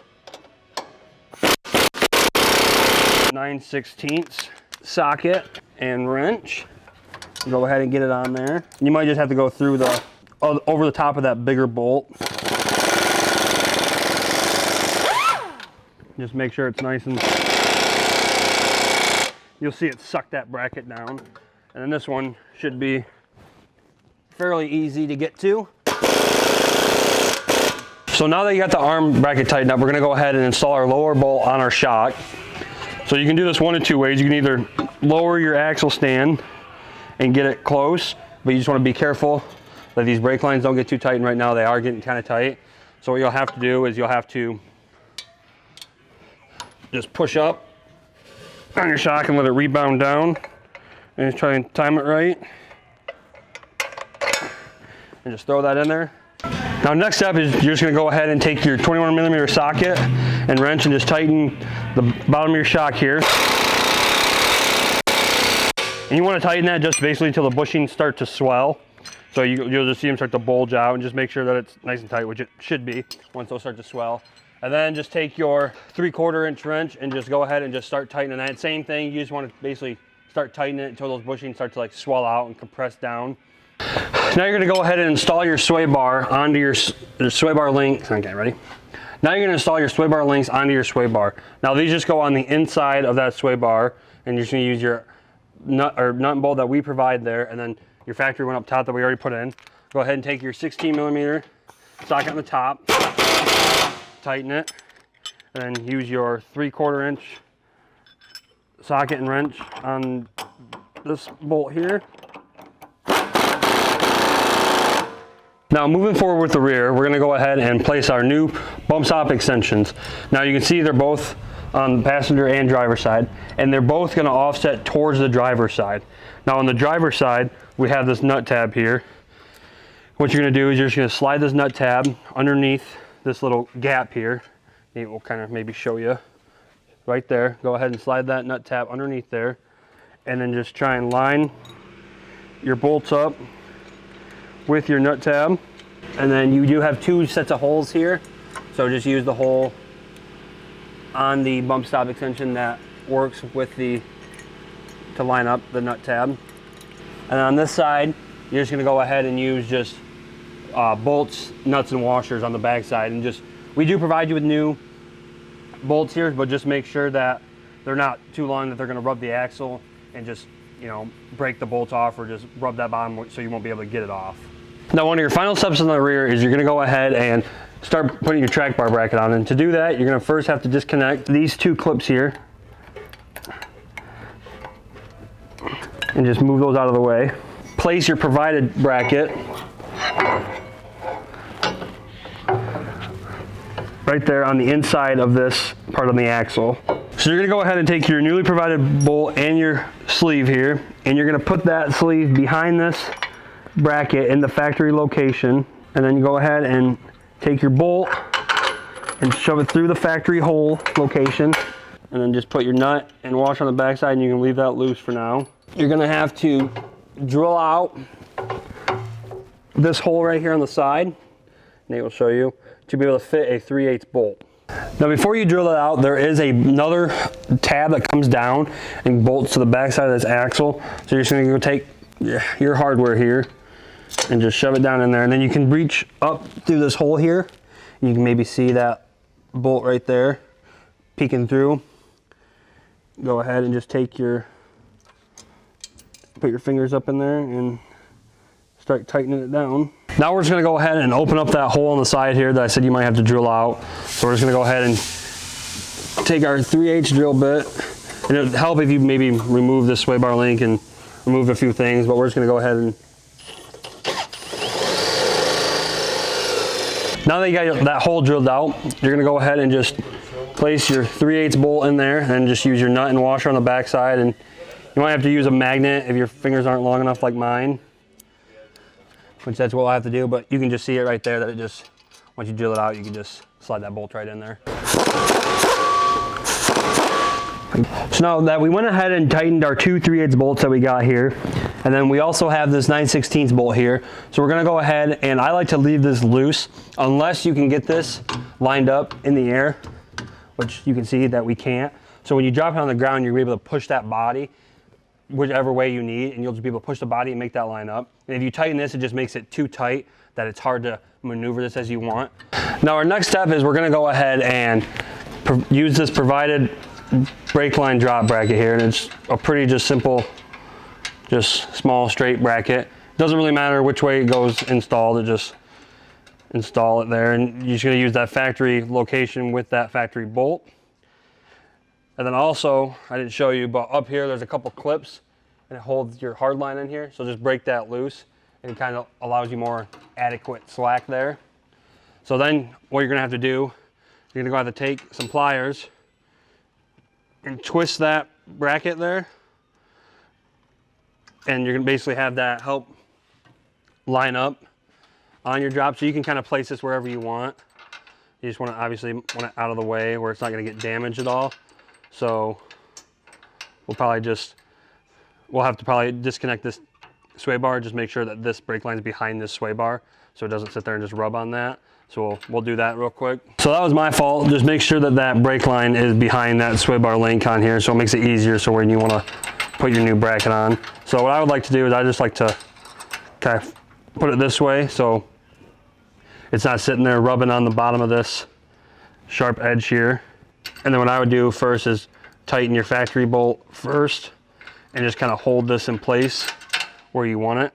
9/16 socket and wrench. Go ahead and get it on there. You might just have to go through the over the top of that bigger bolt. Just make sure it's nice and you'll see it suck that bracket down. And then this one should be fairly easy to get to. So now that you got the arm bracket tightened up, we're gonna go ahead and install our lower bolt on our shock. So you can do this one of two ways. You can either lower your axle stand and get it close, but you just wanna be careful that these brake lines don't get too tight, and right now they are getting kind of tight. So what you'll have to do is you'll have to just push up on your shock and let it rebound down and just try and time it right. And just throw that in there. Now next step is you're just gonna go ahead and take your 21mm socket and wrench and just tighten the bottom of your shock here. And you wanna tighten that just basically until the bushings start to swell. So you'll just see them start to bulge out, and just make sure that it's nice and tight, which it should be once those start to swell. And then just take your 3/4 inch wrench and just go ahead and just start tightening that. Same thing, you just want to basically start tightening it until those bushings start to like swell out and compress down. Now you're going to go ahead and install your sway bar onto your sway bar link. Okay, ready? Now you're going to install your sway bar links onto your sway bar. Now these just go on the inside of that sway bar, and you're just going to use your nut and bolt that we provide there, and then your factory one up top that we already put in. Go ahead and take your 16mm socket on the top, tighten it, and then use your 3/4 inch socket and wrench on this bolt here. Now moving forward with the rear, we're going to go ahead and place our new bump stop extensions. Now you can see they're both on the passenger and driver side, and they're both going to offset towards the driver's side. Now on the driver's side, we have this nut tab here. What you're going to do is you're just going to slide this nut tab underneath this little gap here. It will kind of maybe show you right there. Go ahead and slide that nut tab underneath there, and then just try and line your bolts up with your nut tab. And then you do have two sets of holes here, so just use the hole on the bump stop extension that works with to line up the nut tab. And on this side, you're just going to go ahead and use just bolts, nuts, and washers on the back side. And just, we do provide you with new bolts here, but just make sure that they're not too long that they're going to rub the axle and just, you know, break the bolts off, or just rub that bottom so you won't be able to get it off. Now one of your final steps on the rear is you're going to go ahead and start putting your track bar bracket on. And to do that, you're going to first have to disconnect these two clips here and just move those out of the way. Place your provided bracket right there on the inside of this part on the axle. So you're going to go ahead and take your newly provided bolt and your sleeve here, and you're going to put that sleeve behind this bracket in the factory location, and then you go ahead and take your bolt and shove it through the factory hole location, and then just put your nut and washer on the backside, and you can leave that loose for now. You're gonna have to drill out this hole right here on the side. Nate will show you, to be able to fit a 3/8 bolt. Now before you drill it out, there is another tab that comes down and bolts to the backside of this axle. So you're just gonna go take your hardware here and just shove it down in there, and then you can reach up through this hole here. You can maybe see that bolt right there peeking through. Go ahead and just put your fingers up in there and start tightening it down. Now we're just gonna go ahead and open up that hole on the side here that I said you might have to drill out. So we're just gonna go ahead and take our 3/8 drill bit, and it would help if you maybe remove this sway bar link and remove a few things, but we're just gonna go ahead and, now that you got that hole drilled out, you're gonna go ahead and just place your 3/8 bolt in there and just use your nut and washer on the back side. And you might have to use a magnet if your fingers aren't long enough like mine, which that's what we'll have to do, but you can just see it right there that it just, once you drill it out, you can just slide that bolt right in there. So now that we went ahead and tightened our two 3/8 bolts that we got here, and then we also have this 9/16 bolt here. So we're gonna go ahead, and I like to leave this loose unless you can get this lined up in the air, which you can see that we can't. So when you drop it on the ground, you're able to push that body whichever way you need, and you'll just be able to push the body and make that line up. And if you tighten this, it just makes it too tight that it's hard to maneuver this as you want. Now our next step is we're gonna go ahead and use this provided brake line drop bracket here, and it's a pretty just simple, just small straight bracket. Doesn't really matter which way it goes installed, it just install it there, and you're just gonna use that factory location with that factory bolt. And then also, I didn't show you, but up here there's a couple clips and it holds your hard line in here. So just break that loose, and it kind of allows you more adequate slack there. So then what you're gonna have to do, you're gonna go have to take some pliers and twist that bracket there. And you're gonna basically have that help line up on your drop. So you can kind of place this wherever you want. You just wanna obviously want it out of the way where it's not gonna get damaged at all. So we'll have to probably disconnect this sway bar, just make sure that this brake line is behind this sway bar so it doesn't sit there and just rub on that. So we'll do that real quick. So that was my fault. Just make sure that that brake line is behind that sway bar link on here, so it makes it easier so when you want to put your new bracket on. So what I would like to do is I just like to kind of put it this way so it's not sitting there rubbing on the bottom of this sharp edge here. And then what I would do first is tighten your factory bolt first and just kind of hold this in place where you want it.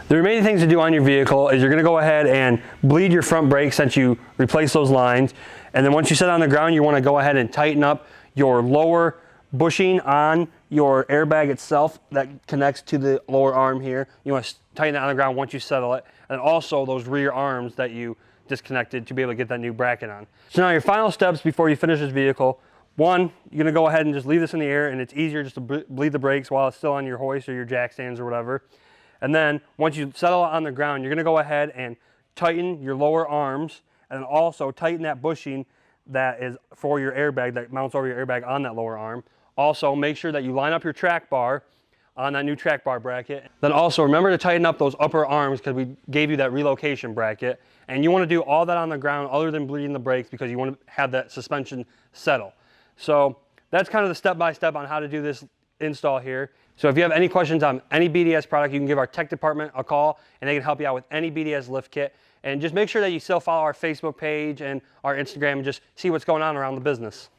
The remaining things to do on your vehicle is you're gonna go ahead and bleed your front brakes since you replace those lines. And then once you set it on the ground, you wanna go ahead and tighten up your lower bushing on your airbag itself that connects to the lower arm here. You wanna tighten that on the ground once you settle it. And also those rear arms that you disconnected to be able to get that new bracket on. So now your final steps before you finish this vehicle. One, you're gonna go ahead and just leave this in the air, and it's easier just to bleed the brakes while it's still on your hoist or your jack stands or whatever. And then once you settle it on the ground, you're gonna go ahead and tighten your lower arms, and then also tighten that bushing that is for your airbag that mounts over your airbag on that lower arm. Also make sure that you line up your track bar on that new track bar bracket. Then also remember to tighten up those upper arms because we gave you that relocation bracket. And you want to do all that on the ground other than bleeding the brakes because you want to have that suspension settle. So that's kind of the step-by-step on how to do this install here. So if you have any questions on any BDS product, you can give our tech department a call and they can help you out with any BDS lift kit. And just make sure that you still follow our Facebook page and our Instagram and just see what's going on around the business.